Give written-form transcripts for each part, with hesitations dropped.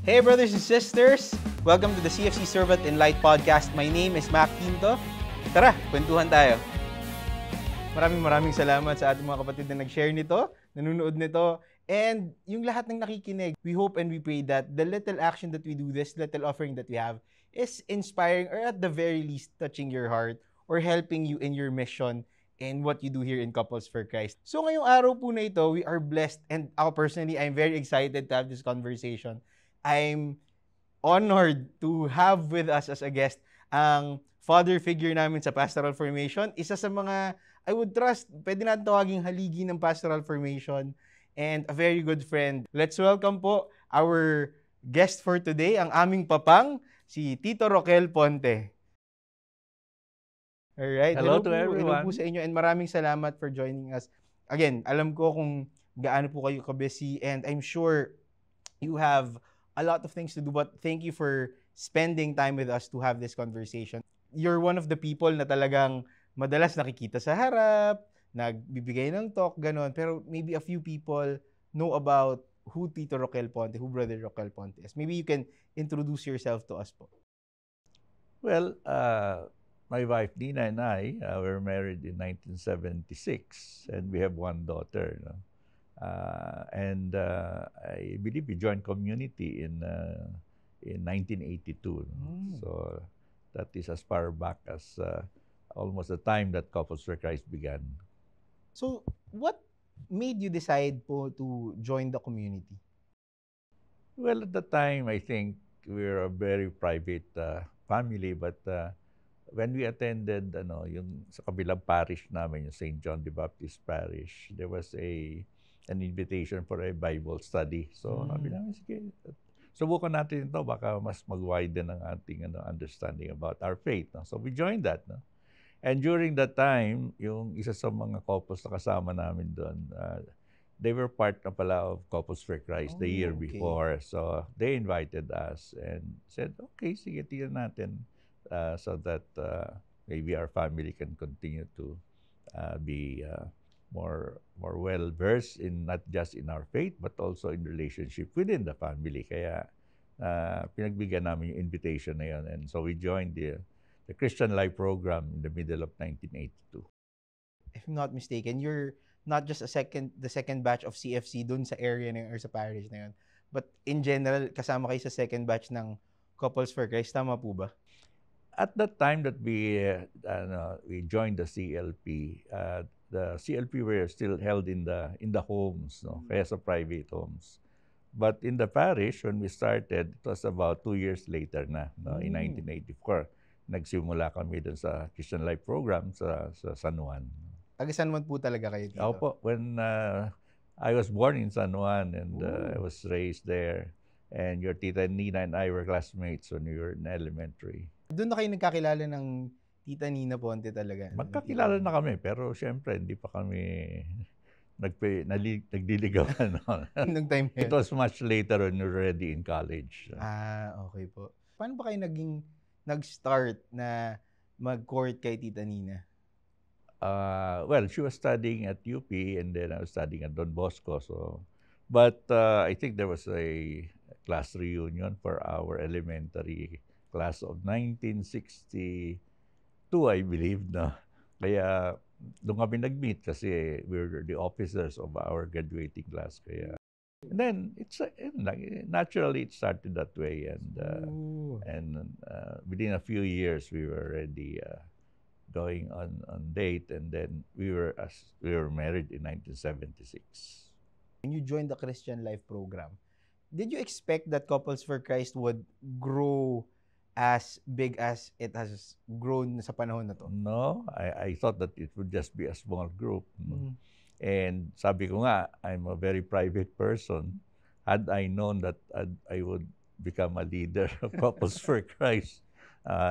Hey brothers and sisters! Welcome to the CFC Servant in Light podcast. My name is Mac Quinto. Tara, kwentuhan tayo. Maraming salamat sa ating mga kapatid na nag-share nito, nanonood nito, and yung lahat ng nakikinig. We hope and we pray that the little action that we do, this little offering that we have, is inspiring or at the very least touching your heart or helping you in your mission and what you do here in Couples for Christ. So ngayong araw po na ito, we are blessed, and ako personally, I'm very excited to have this conversation. I'm honored to have with us as a guest ang father figure namin sa pastoral formation. Isa sa mga, I would trust, pwede natin tawaging haligi ng pastoral formation, and a very good friend. Let's welcome po our guest for today, ang aming papang, si Tito Roquel Ponte. Alright. Hello to everyone. Hello po sa inyo, and maraming salamat for joining us. Again, alam ko kung gaano po kayo ka-busy, and I'm sure you have a lot of things to do, but thank you for spending time with us to have this conversation. You're one of the people na talagang madalas nakikita sa harap, nagbibigay ng talk, ganon. Pero maybe a few people know about who Tito Roquel Ponte, who Brother Roquel Ponte is. Maybe you can introduce yourself to us po. Well, my wife Nina and I were married in 1976, and we have one daughter. I believe we joined community in 1982. So that is as far back as almost the time that Couples for Christ began. So what made you decide po to join the community? Well, at the time, I think we were a very private family, but when we attended yung sa kabilang parish namin, yung St. John the Baptist Parish, there was an invitation for a Bible study. So, sabi namin, sige, subukan natin ito, baka mas mag-widen ang ating understanding about our faith. No? So, we joined that. No? And during that time, yung isa sa mga couples na kasama namin doon, they were part na pala of Couples for Christ the year before. So, they invited us and said, okay, sige, tingnan natin so that maybe our family can continue to be more well-versed in not just in our faith, but also in relationship within the family. Kaya pinagbigyan namin yung invitation na yun. And so we joined the Christian Life program in the middle of 1982. If I'm not mistaken, you're not just the second batch of CFC dun sa area na yun, or sa parish na yun, but in general, kasama kayo sa second batch ng Couples for Christ. Tama po ba? At that time that we joined the CLP, the CLP were still held in the homes, kaya sa private homes. But in the parish, when we started, it was about 2 years later na, in 1984. Nagsimula kami dun sa Christian Life program sa San Juan. Taga San Juan po talaga kayo dito? Opo. When I was born in San Juan and I was raised there, and your tita Nina and I were classmates when we were in elementary. Doon na kayo nagkakilala ng Tita Nina Ponte talaga? Magkakilala na kami, pero siyempre hindi pa kami nagdiligawan. Nung time It was much later when we were already in college. Okay po. Paano ba kayo nag-start na mag-court kay Tita Nina? Well, she was studying at UP and then I was studying at Don Bosco. But I think there was a class reunion for our elementary class of 1962, I believe. Kaya doon kami nag-meet kasi we were the officers of our graduating class. Kaya, and then naturally it started that way, and within a few years we were already going on date, and then we were married in 1976. When you joined the Christian Life program, did you expect that Couples for Christ would grow as big as it has grown sa panahon na to? No, I thought that it would just be a small group. And sabi ko nga, I'm a very private person. Had I known that I would become a leader of Couples for Christ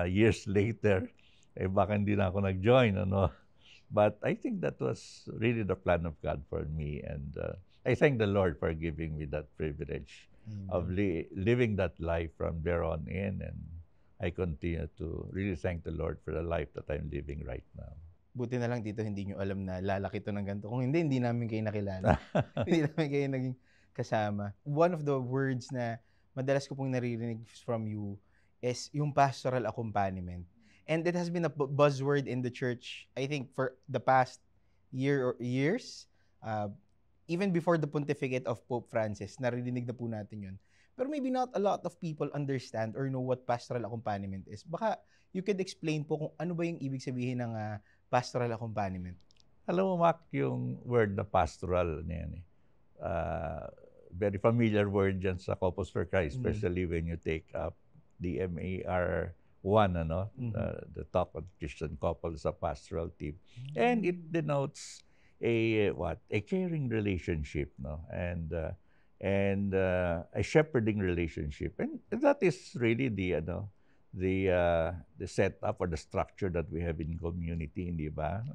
years later, baka hindi na ako nag-join. But I think that was really the plan of God for me. And I thank the Lord for giving me that privilege of living that life from there on in. And I continue to really thank the Lord for the life that I'm living right now. Buti na lang dito hindi nyo alam na lalaki to ng ganito. Kung hindi namin kayo nakilala. Hindi namin kayo naging kasama. One of the words na madalas ko pong naririnig from you is yung pastoral accompaniment. And it has been a buzzword in the church, I think, for the past year or years. Even before the pontificate of Pope Francis, naririnig na po natin yun. Pero maybe not a lot of people understand or know what pastoral accompaniment is. Baka you could explain po kung ano ba yung ibig sabihin ng pastoral accompaniment. Alam mo, Mac, yung word na pastoral na yan very familiar word dyan sa Couples for Christ, especially when you take up the MAR 1, the Talk of Christian Couples, a pastoral team. And it denotes a caring relationship, and a shepherding relationship, and that is really the setup or the structure that we have in community, hindi ba?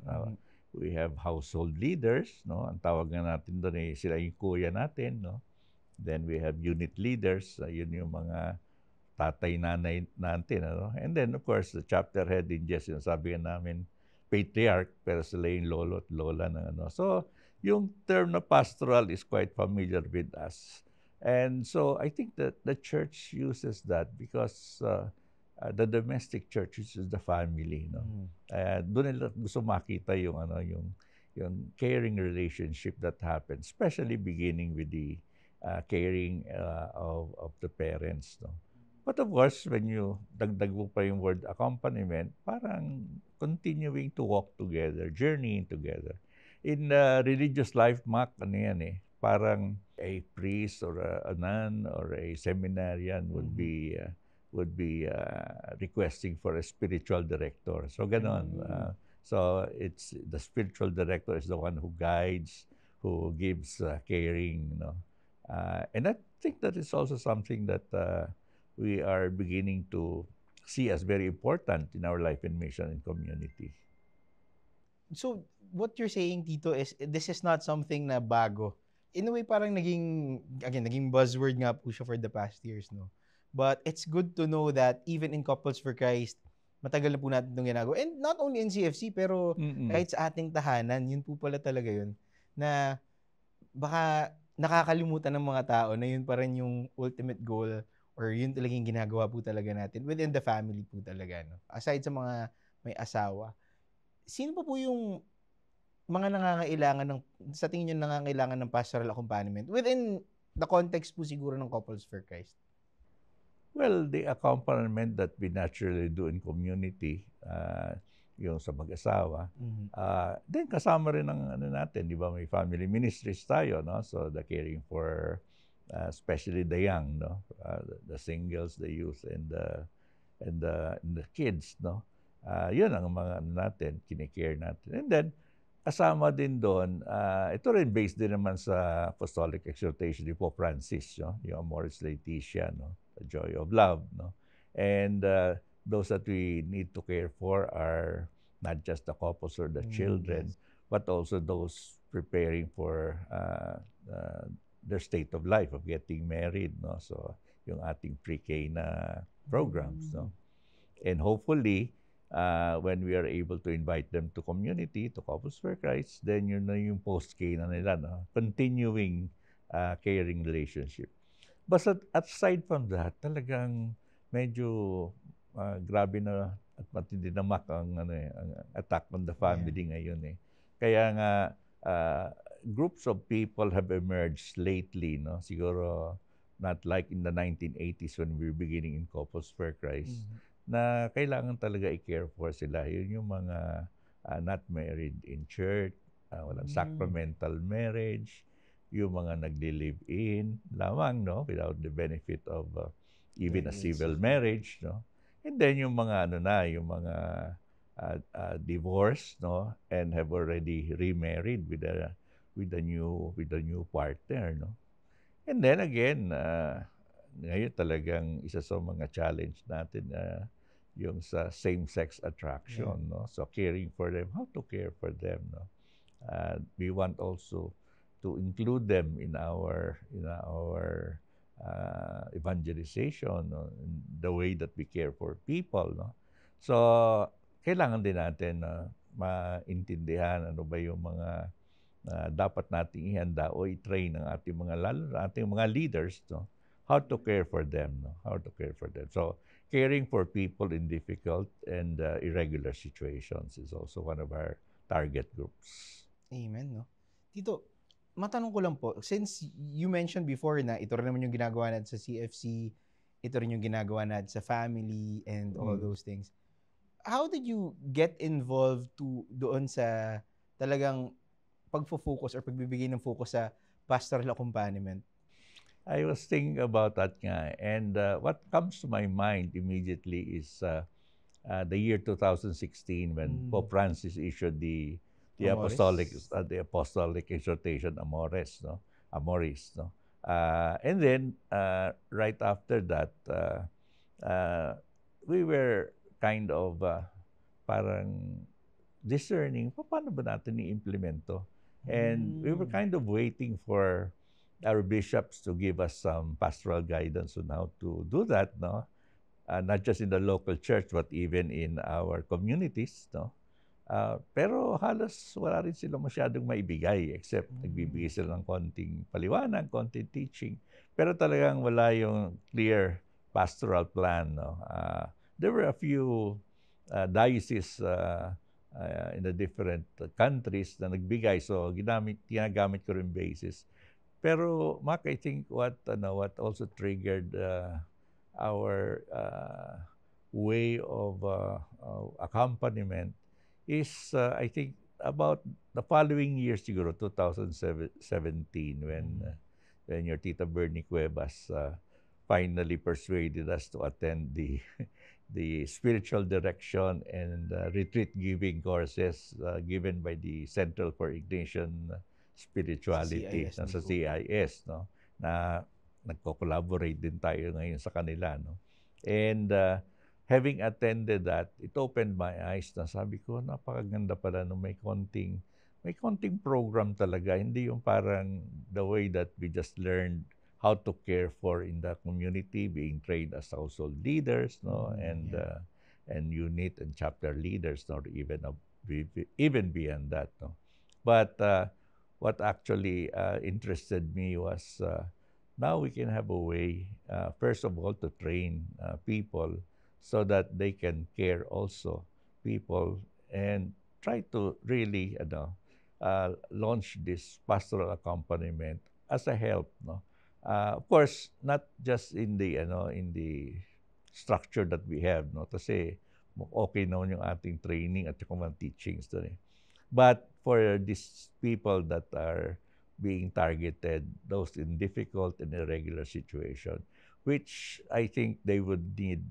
We have household leaders, ang tawag nga natin doon sila yung kuya natin, Then we have unit leaders, yun yung mga tatay, nanay natin, And then of course the chapter head din, sabi namin patriarch, pero sila yung lolo at lola ng So yung term na pastoral is quite familiar with us. And so I think that the church uses that because the domestic church is the family, doon nila gusto makita yung caring relationship that happens, especially beginning with the caring of the parents, But of course, when you dagdag mo pa yung word accompaniment, parang continuing to walk together, journeying together. In religious life, Mac, parang a priest or a nun or a seminarian would be requesting for a spiritual director. So ganon. So it's the spiritual director is the one who guides, who gives caring, and I think that is also something that we are beginning to see as very important in our life and mission and community. So what you're saying, Tito, is this is not something na bago. In a way, parang naging buzzword nga po siya for the past years, But it's good to know that even in Couples for Christ, matagal na po natin itong ginagawa. And not only in CFC, pero kahit sa ating tahanan, yun po pala talaga yun. Na baka nakakalimutan ng mga tao na yun pa rin yung ultimate goal or yun talagang ginagawa po talaga natin within the family po talaga. Aside sa mga may asawa, sino pa po yung mga nangangailangan sa tingin nyo nangangailangan ng pastoral accompaniment within the context po siguro ng Couples for Christ? Well, the accompaniment that we naturally do in community, yung sa mag-asawa, then kasama rin ng natin, di ba, may family ministries tayo, So the caring for especially the young, the singles, the youth, and the kids, Yun ang mga natin, kinikare natin. And then kasama din doon, ito rin based din naman sa apostolic exhortation ni Pope Francis, yung Amoris Laetitia, the joy of love, And those that we need to care for are not just the couples or the children, but also those preparing for their state of life of getting married, So yung ating pre-K na programs, And hopefully, when we are able to invite them to community, to Couples for Christ, then yun na yung post-K na nila, continuing caring relationship. But aside from that, talagang medyo grabe na at matindi na ang attack on the family ngayon. Kaya nga groups of people have emerged lately, siguro not like in the 1980s when we were beginning in Couples for Christ, na kailangan talaga i-care for sila. Yun yung mga not married in church, walang sacramental marriage, yung mga nagli-live-in lamang, without the benefit of even a civil marriage, And then yung mga yung mga divorced, and have already remarried with a new partner, And then again, ngayon talagang isa sa mga challenge natin yung sa same-sex attraction, So caring for them, how to care for them, we want also to include them in our evangelization, the way that we care for people, So kailangan din natin maintindihan ano ba yung mga dapat nating ihanda o i-train ng ating mga leaders, how to care for them, no? How to care for them. So caring for people in difficult and irregular situations is also one of our target groups. Amen, no? Tito, matanong ko lang po, since you mentioned before na ito rin naman yung ginagawa natin sa CFC, ito rin yung ginagawa natin sa family and all those things. How did you get involved doon sa talagang pagfo-focus or pagbibigay ng focus sa pastoral accompaniment? I was thinking about that nga. And what comes to my mind immediately is the year 2016 when Pope Francis issued the Amoris. apostolic exhortation Amoris, no? Amoris, no? And then right after that, we were kind of parang discerning paano ba natin i-implement to. And we were kind of waiting for our bishops to give us some pastoral guidance on how to do that, no? Not just in the local church, but even in our communities, no? Pero halos wala rin sila masyadong maibigay, except nagbibigay sila ng konting paliwanag, konting teaching. Pero talagang wala yung clear pastoral plan, no? There were a few dioceses in the different countries na nagbigay, so ginagamit ko rin basis. Pero Mac, I think what also triggered our way of accompaniment is I think about the following year siguro 2017 when your Tita Bernie Cuevas finally persuaded us to attend the spiritual direction and retreat giving courses given by the Central for Ignatian Spirituality CIS, sa CIS, no? Na nagko-collaborate din tayo ngayon sa kanila, no? And having attended that, it opened my eyes na sabi ko, napakaganda pala no, may konting program talaga, hindi yung parang the way that we just learned how to care for in the community, being trained as household leaders, no, and unit and chapter leaders, no, even beyond that, no. But what actually interested me was now we can have a way, first of all, to train people so that they can care also people and try to really launch this pastoral accompaniment as a help, no. Of course, not just in the structure that we have, no, kasi okay naman yung ating training at yung mga teachings doon eh. But for these people that are being targeted, those in difficult and irregular situation, which I think they would need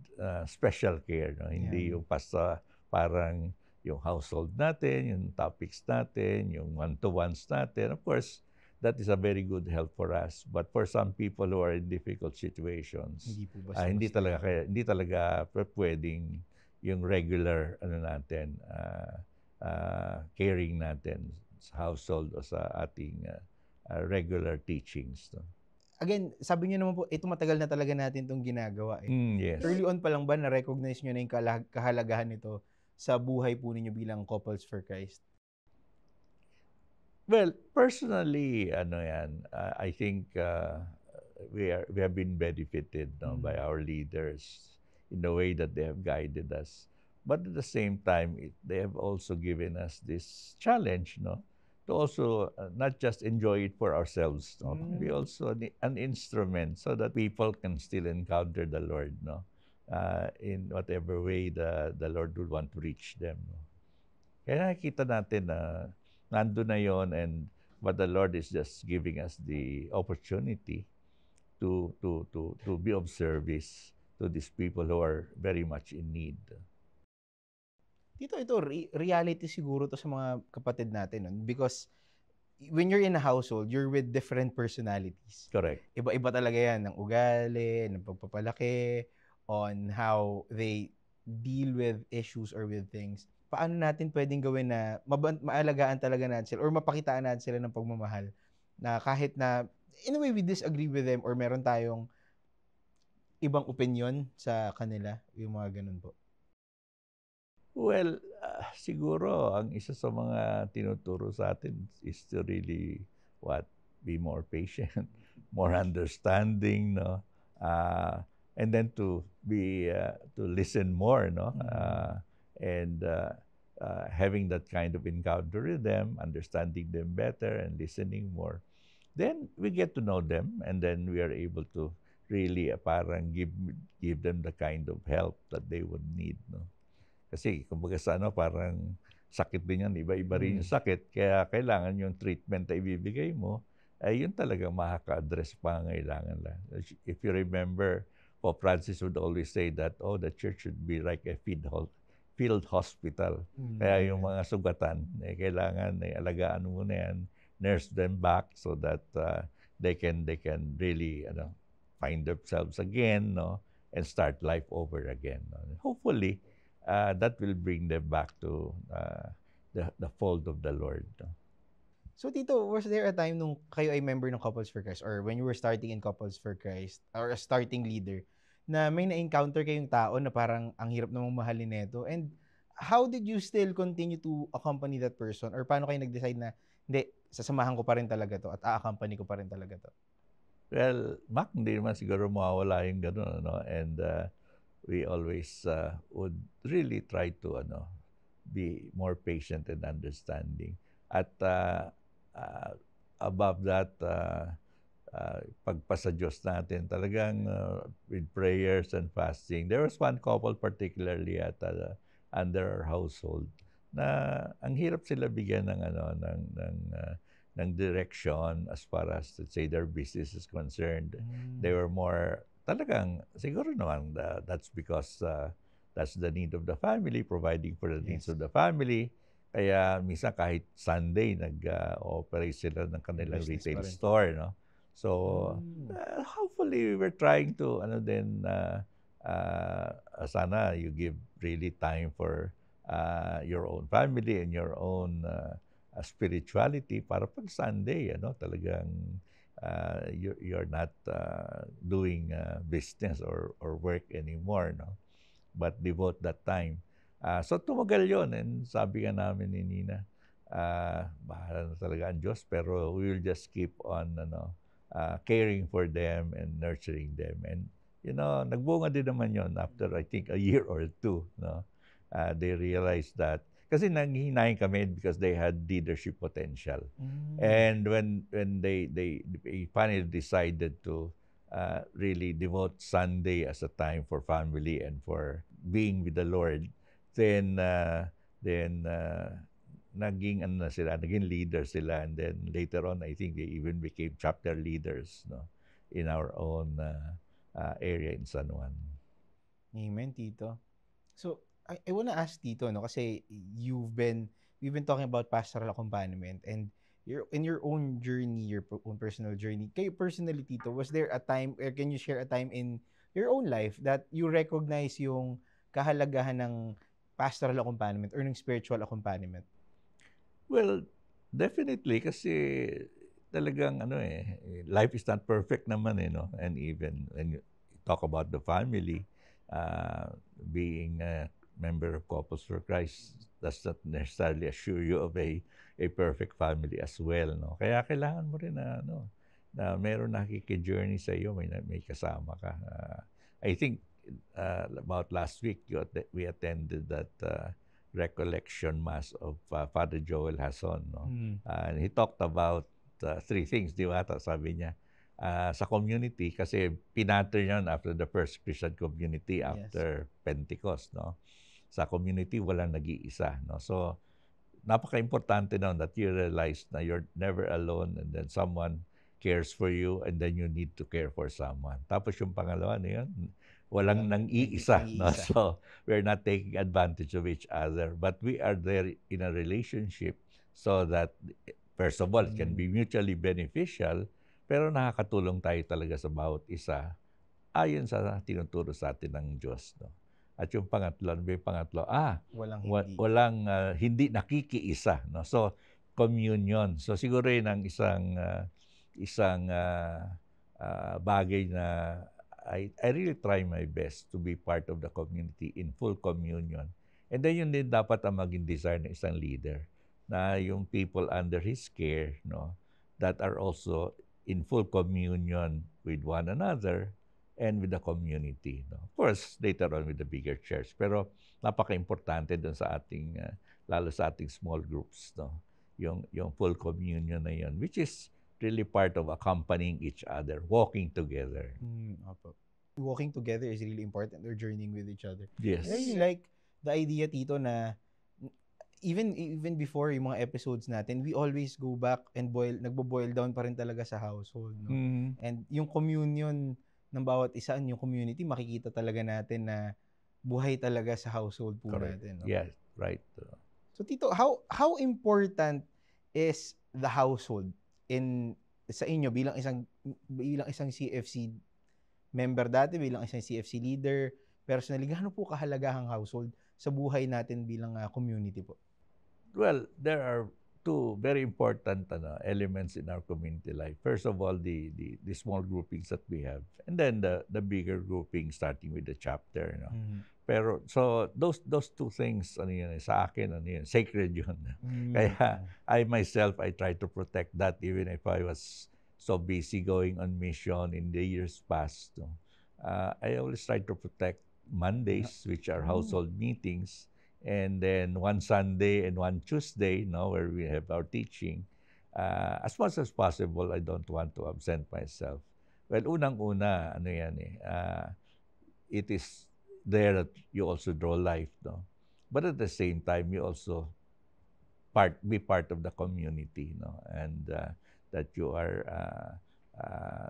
special care, no? Hindi yung basta parang yung household natin, yung topics natin, yung one-to-ones natin. Of course, that is a very good help for us. But for some people who are in difficult situations, hindi talaga pwedeng yung regular natin, caring natin sa household o sa ating regular teachings. No? Again, sabi niyo naman po, ito matagal na talaga natin itong ginagawa. Eh. Yes. Early on pa lang ba, na-recognize niyo na yung kahalagahan nito sa buhay po ninyo bilang Couples for Christ? Well, personally, I think we have been benefited by our leaders in the way that they have guided us. But at the same time, they have also given us this challenge, no, to also not just enjoy it for ourselves, no, be also an instrument so that people can still encounter the Lord, no, in whatever way the Lord would want to reach them. No. Kaya nakikita natin na nandun na yon, and but the Lord is just giving us the opportunity to be of service to these people who are very much in need. Ito reality siguro to sa mga kapatid natin, no? Because when you're in a household, you're with different personalities. Correct. Iba-iba talaga yan, ng ugali, ng pagpapalaki, on how they deal with issues or with things. Paano natin pwedeng gawin na maalagaan talaga natin sila or mapakitaan natin sila ng pagmamahal na kahit na in a way we disagree with them or meron tayong ibang opinion sa kanila, yung mga ganun po. Well, siguro ang isa sa mga tinuturo sa atin is to really be more patient, more understanding, no? uh, and then to be to listen more, no, and having that kind of encounter with them, understanding them better, and listening more. Then we get to know them, and then we are able to really parang give them the kind of help that they would need, no? Kasi kumbaga sa ano, parang sakit din yan, iba-iba rin yung sakit, kaya kailangan yung treatment na ibibigay mo, ay yun talagang makaka-address pangangailangan lang. If you remember, Pope Francis would always say that, oh, the church should be like a field hospital. Kaya yung mga sugatan, kailangan alagaan mo na yan, nurse them back so that they can really find themselves again, no, and start life over again, no? Hopefully that will bring them back to the fold of the Lord, no? So Tito, was there a time nung kayo ay member ng Couples for Christ or when you were starting in Couples for Christ or a starting leader na may na-encounter kayong tao na parang ang hirap namang mahalin nito, and how did you still continue to accompany that person, or paano kayo nag-decide na hindi, sasamahan ko pa rin talaga to at a-accompany ko pa rin talaga to? Well, Mac, hindi naman siguro mawawala yung gano'n, ano? And we always would really try to be more patient and understanding. At above that, pagpasa Diyos natin, talagang with prayers and fasting. There was one couple particularly at under our household na ang hirap sila bigyan ng ng direction as far as, let's say, their business is concerned. They were more talagang siguro naman that's because that's the need of the family, providing for the needs of the family. Kaya minsan kahit Sunday nag-operate sila ng kanilang retail store, no? So hopefully we were trying to sana you give really time for your own family and your own spirituality para pag Sunday, talagang you're not doing business or work anymore, no? But devote that time. So tumagal yon, and sabi nga namin ni Nina, bahala na talaga ang Diyos, pero we will just keep on caring for them and nurturing them. And nagbunga din naman yon after I think a year or two, no? They realized that kasi nanghihinayin kami because they had leadership potential. And when they finally decided to really devote Sunday as a time for family and for being with the Lord, then naging leaders sila, and then later on I think they even became chapter leaders, no, in our own area in San Juan. Amen, Tito. So I want to ask Tito, no, kasi we've been talking about pastoral accompaniment, and in your own journey, your own personal journey. Kayo personally, Tito, was there a time, or can you share a time in your own life that you recognize yung kahalagahan ng pastoral accompaniment or ng spiritual accompaniment? Well, definitely, kasi talagang life is not perfect naman, no? And even when you talk about the family, being a member of Couples for Christ does not necessarily assure you of a perfect family as well, no? Kaya kailangan mo rin na meron nakiki-journey sa iyo, may kasama ka. I think about last week we attended that recollection mass of Father Joel Hason, no? And he talked about three things, di ba? Sabi niya, sa community, kasi pinattern yan after the first Christian community after Pentecost, no? Sa community, walang nag-iisa, no? So, napaka-importante na that you realize na you're never alone, and then someone cares for you, and then you need to care for someone. Tapos yung pangalawa na yun, walang nang-iisa, no? So, we're not taking advantage of each other, but we are there in a relationship so that, first of all, it can be mutually beneficial, pero nakakatulong tayo talaga sa bawat isa ayon sa tinuturo sa atin ng Diyos, no? At yung pangatlo, walang hindi nakikiisa, no? So, communion. So, siguro yun ang isang bagay na I really try my best to be part of the community in full communion. And then yun din dapat ang maging desire ng isang leader, na yung people under his care, no, that are also in full communion with one another, and with the community. No? Of course, later on with the bigger church. Pero napaka-importante doon sa ating, lalo sa ating small groups, no? Yung full communion na yun, which is really part of accompanying each other, walking together. Opo. Walking together is really important, or journeying with each other. Yes. And I really like the idea, Tito, na even before yung mga episodes natin, we always go back and nagbo-boil down pa rin talaga sa household, no? Mhm. And yung communion ng bawat isa, yung community, makikita talaga natin na buhay talaga sa household po Correct. natin, no? Yes, right. So Tito, how important is the household sa inyo bilang isang CFC member dati, bilang isang CFC leader, personally, gaano po kahalaga ang household sa buhay natin bilang community po? Well, there are two very important elements in our community life. First of all, the small groupings that we have, and then the bigger grouping starting with the chapter. No? Mm. Pero so those two things, ano yun, sa akin, ano yun, sacred yun. Kaya I myself, I try to protect that even if I was so busy going on mission in the years past. No? I always try to protect Mondays, which are household meetings, and then one Sunday and one Tuesday, no, where we have our teaching. As much as possible, I don't want to absent myself. Well, unang-una, ano yan it is there that you also draw life, no? But at the same time, you also be part of the community, no? And that you are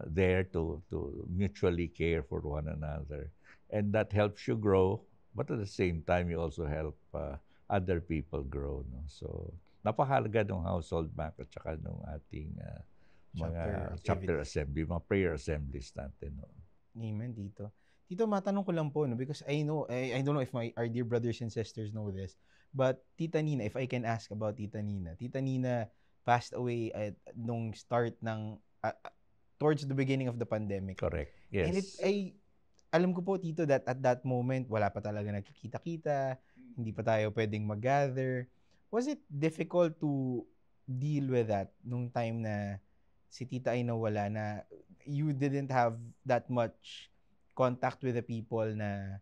there to mutually care for one another. And that helps you grow, but at the same time, you also help other people grow, no? So, napakahalaga ng household bank at saka ng ating mga chapter assembly, mga prayer assemblies natin, no? Amen, Tito. Tito, matanong ko lang po, no, because I don't know if our dear brothers and sisters know this, but Tita Nina, if I can ask about Tita Nina passed away nung start ng, towards the beginning of the pandemic. Correct, yes. And alam ko po, Tito, that at that moment, wala pa talaga nagkikita-kita, hindi pa tayo pwedeng mag-gather. Was it difficult to deal with that nung time na si Tita ay nawala, na you didn't have that much contact with the people na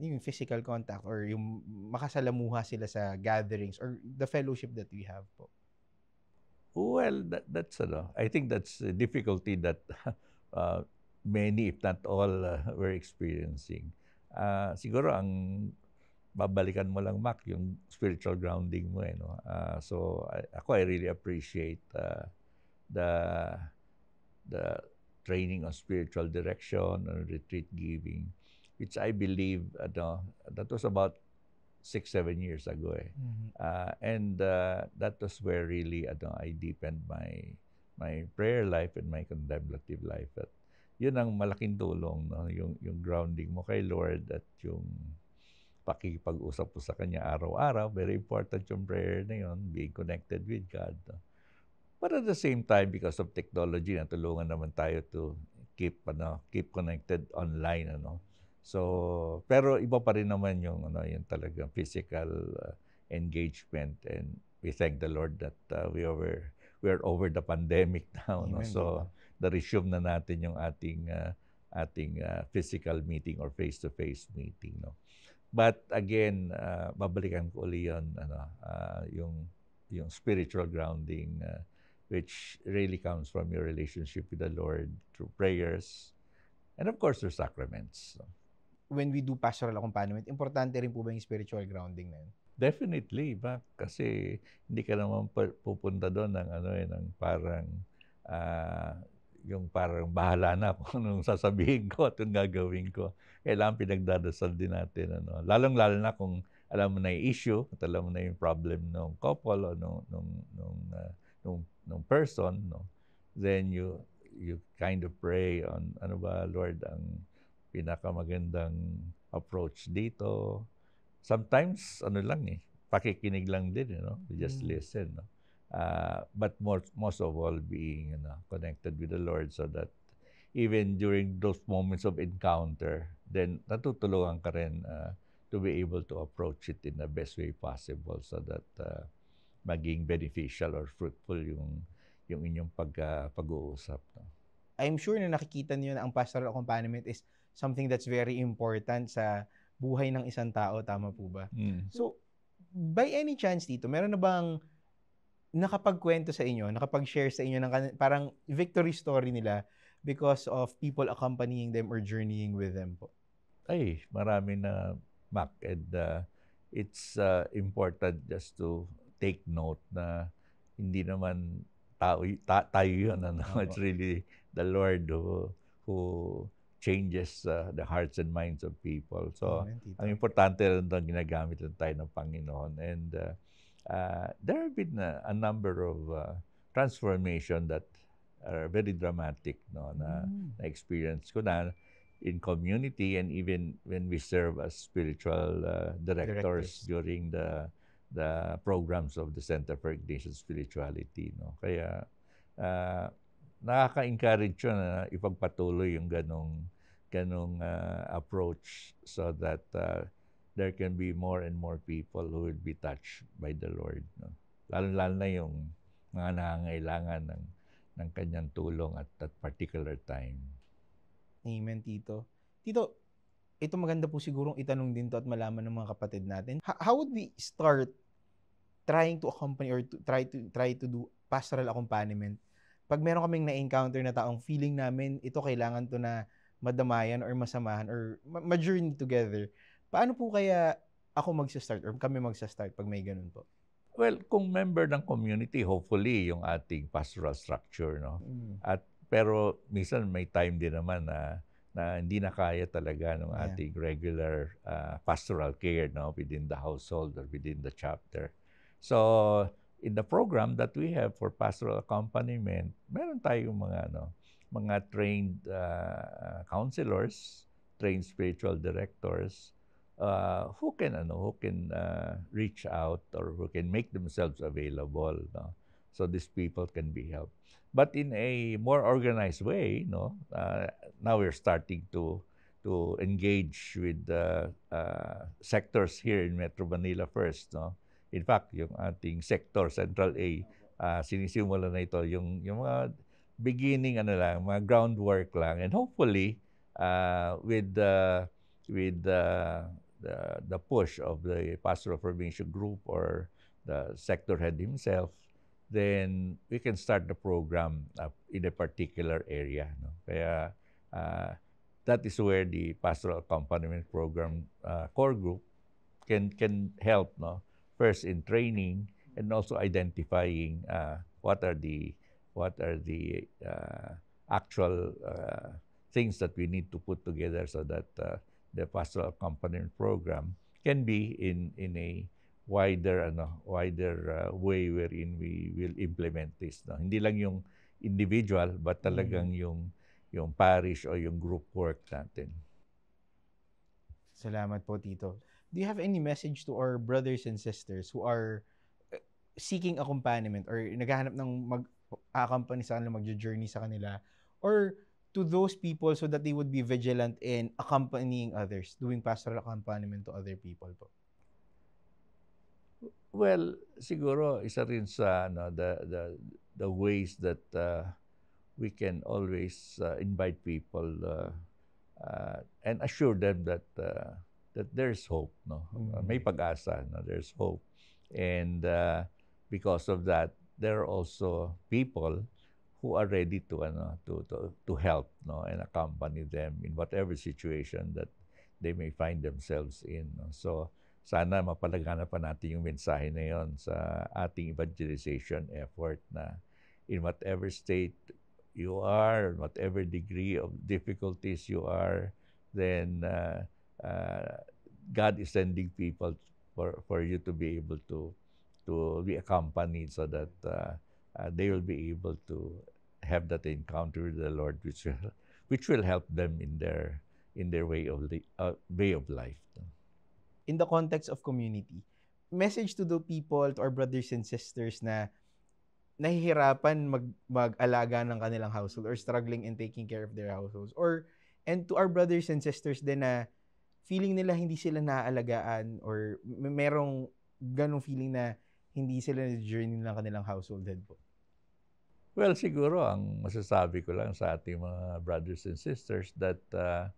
yung physical contact or yung makasalamuha sila sa gatherings or the fellowship that we have po? Well, that's I think that's a difficulty that many, if not all, were experiencing. Siguro ang babalikan mo lang, Mac, yung spiritual grounding mo, no? So I really appreciate the training on spiritual direction and retreat giving, which I believe that was about 6-7 years ago. And that was where really I deepened my prayer life and my contemplative life. At yun ang malaking tulong, no? Yung grounding mo kay Lord at yung pakikipag-usap mo sa Kanya araw-araw. Very important yung prayer na yun, being connected with God. No? But at the same time, because of technology, natulungan naman tayo to keep connected online, ano. So, pero iba pa rin naman yung yung talagang physical engagement, and we thank the Lord that we are over the pandemic now, no. So, na-resume na natin yung ating physical meeting or face-to-face meeting, no. But again, babalikan ko uli yun, yung spiritual grounding, which really comes from your relationship with the Lord through prayers, and of course, through sacraments. So, when we do pastoral accompaniment, importante rin po ba yung spiritual grounding na yun? Definitely, kasi hindi ka naman pupunta doon ng parang yung parang bahala na kung anong sasabihin ko at yung gagawin ko. Kailangan pinagdadasal din natin, lalong-lalo na kung alam mo na yung issue, at alam mo na yung problem ng couple o nung person, no, then you kind of pray on Lord, ang pinakamagandang approach dito. Sometimes pakikinig lang din, just listen, no. But most of all, being connected with the Lord, so that even during those moments of encounter, then natutulungan ka rin to be able to approach it in the best way possible, so that maging beneficial or fruitful yung inyong pag-uusap, no? I'm sure na nakikita niyo na ang pastoral accompaniment is something that's very important sa buhay ng isang tao. Tama po ba? So, by any chance dito, meron na bang nakapagkwento sa inyo, nakapag-share sa inyo ng parang victory story nila because of people accompanying them or journeying with them po? Ay, marami na, Mac. And it's important just to take note na hindi naman tayo yun. Ano? It's really the Lord who changes the hearts and minds of people. So, ang importante rin na ginagamit rin tayo ng Panginoon. And there have been a number of transformation that are very dramatic, no, na experience ko na in community, and even when we serve as spiritual directors during the programs of the Center for Ignatian Spirituality, no. Kaya nakaka-encourage yun na ipagpatuloy yung ganong approach so that there can be more and more people who will be touched by the Lord, no. Lalo na yung mga nangangailangan ng kanyang tulong at that particular time. Amen, Tito. Tito, ito maganda po sigurong itanong din to at malaman ng mga kapatid natin. How would we start trying to accompany or to try to do pastoral accompaniment pag meron kaming na-encounter na taong feeling namin ito kailangan to na madamayan or masamahan or ma-journey together? Paano po kaya ako magsa-start or kami magsa-start pag may ganun po? Well, kung member ng community, hopefully yung ating pastoral structure, no. Pero minsan may time din naman na hindi na kaya talaga ng ating regular pastoral care, no, within the household or within the chapter. So, in the program that we have for pastoral accompaniment, meron tayong mga trained counselors, trained spiritual directors, who can reach out or who can make themselves available, no? So these people can be helped. But in a more organized way, no, now we're starting to engage with the sectors here in Metro Manila first, no. In fact, yung ating sector, Central A, sinisimula na ito, yung mga beginning, mga groundwork lang. And hopefully, with the push of the Pastoral Formation Group or the sector head himself, then we can start the program in a particular area, no? Kaya that is where the Pastoral Accompaniment Program core group can help, no? First in training and also identifying what are the actual things that we need to put together so that the pastoral accompaniment program can be in a wider way wherein we will implement this, no? Hindi lang yung individual but talagang yung parish o yung group work natin. Salamat po, Tito. Do you have any message to our brothers and sisters who are seeking accompaniment or naghahanap ng mag-accompany sa kanila, mag-journey sa kanila, or to those people so that they would be vigilant in accompanying others, doing pastoral accompaniment to other people po? Well, siguro isa rin sa the ways that we can always invite people and assure them that there's hope, no. May pag-asa, no? There's hope. And because of that, there are also people who are ready to help, no, and accompany them in whatever situation that they may find themselves in, no? So sana mapalaganap pa natin yung mensahe na yon sa ating evangelization effort na in whatever state you are, whatever degree of difficulties you are, then God is sending people for you to be able to be accompanied so that they will be able to have that encounter with the Lord, which will help them in their way of life. In the context of community, message to the people, to our brothers and sisters na nahihirapan mag-alaga ng kanilang household or struggling in taking care of their households, and to our brothers and sisters din na feeling nila hindi sila naaalagaan or merong ganong feeling na hindi sila na-journey ng kanilang household head po. Well, siguro ang masasabi ko lang sa ating mga brothers and sisters that uh,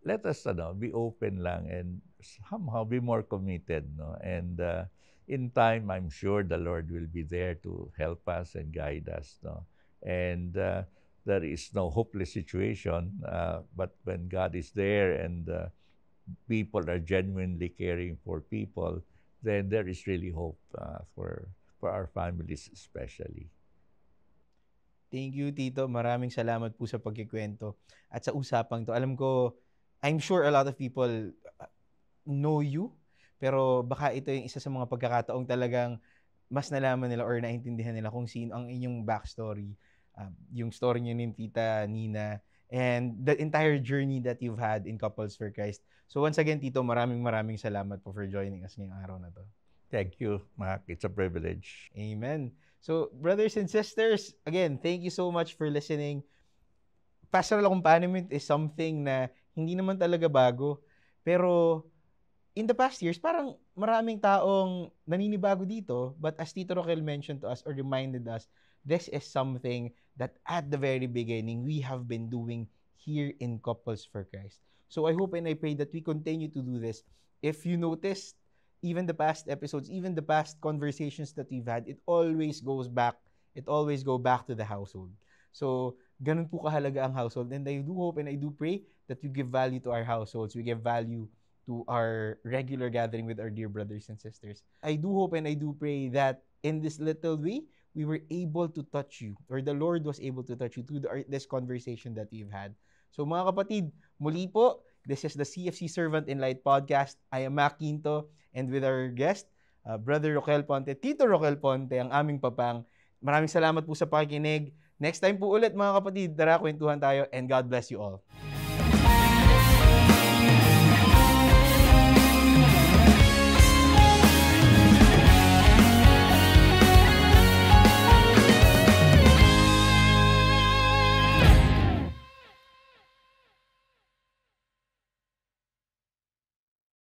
let us be open lang and somehow be more committed, no? And in time, I'm sure the Lord will be there to help us and guide us, no? And there is no hopeless situation, but when God is there and people are genuinely caring for people, then there is really hope for our families especially. Thank you, Tito. Maraming salamat po sa pagkikwento at sa usapang to. Alam ko, I'm sure a lot of people know you, pero baka ito yung isa sa mga pagkakataong talagang mas nalaman nila or naintindihan nila kung sino ang inyong backstory, yung story niyo ni Tita Nina, and the entire journey that you've had in Couples for Christ. So once again, Tito, maraming salamat po for joining us ngayong araw na to. Thank you, Mac. It's a privilege. Amen. So, brothers and sisters, again, thank you so much for listening. Pastoral accompaniment is something na hindi naman talaga bago. Pero, in the past years, parang maraming taong naninibago dito. But as Tito Roquel mentioned to us or reminded us, this is something that at the very beginning, we have been doing here in Couples for Christ. So, I hope and I pray that we continue to do this. If you noticed, even the past episodes, even the past conversations that we've had, it always go back to the household. So, ganun po kahalaga ang household. And I do hope and I do pray that we give value to our households. We give value to our regular gathering with our dear brothers and sisters. I do hope and I do pray that in this little way, we were able to touch you, or the Lord was able to touch you through this conversation that we've had. So mga kapatid, muli po, this is the CFC Servant in Light podcast. I am Mac Quinto, and with our guest, Brother Roquel Ponte, Tito Roquel Ponte, ang aming papang. Maraming salamat po sa pakikinig. Next time po ulit mga kapatid, tara kwentuhan tayo, and God bless you all.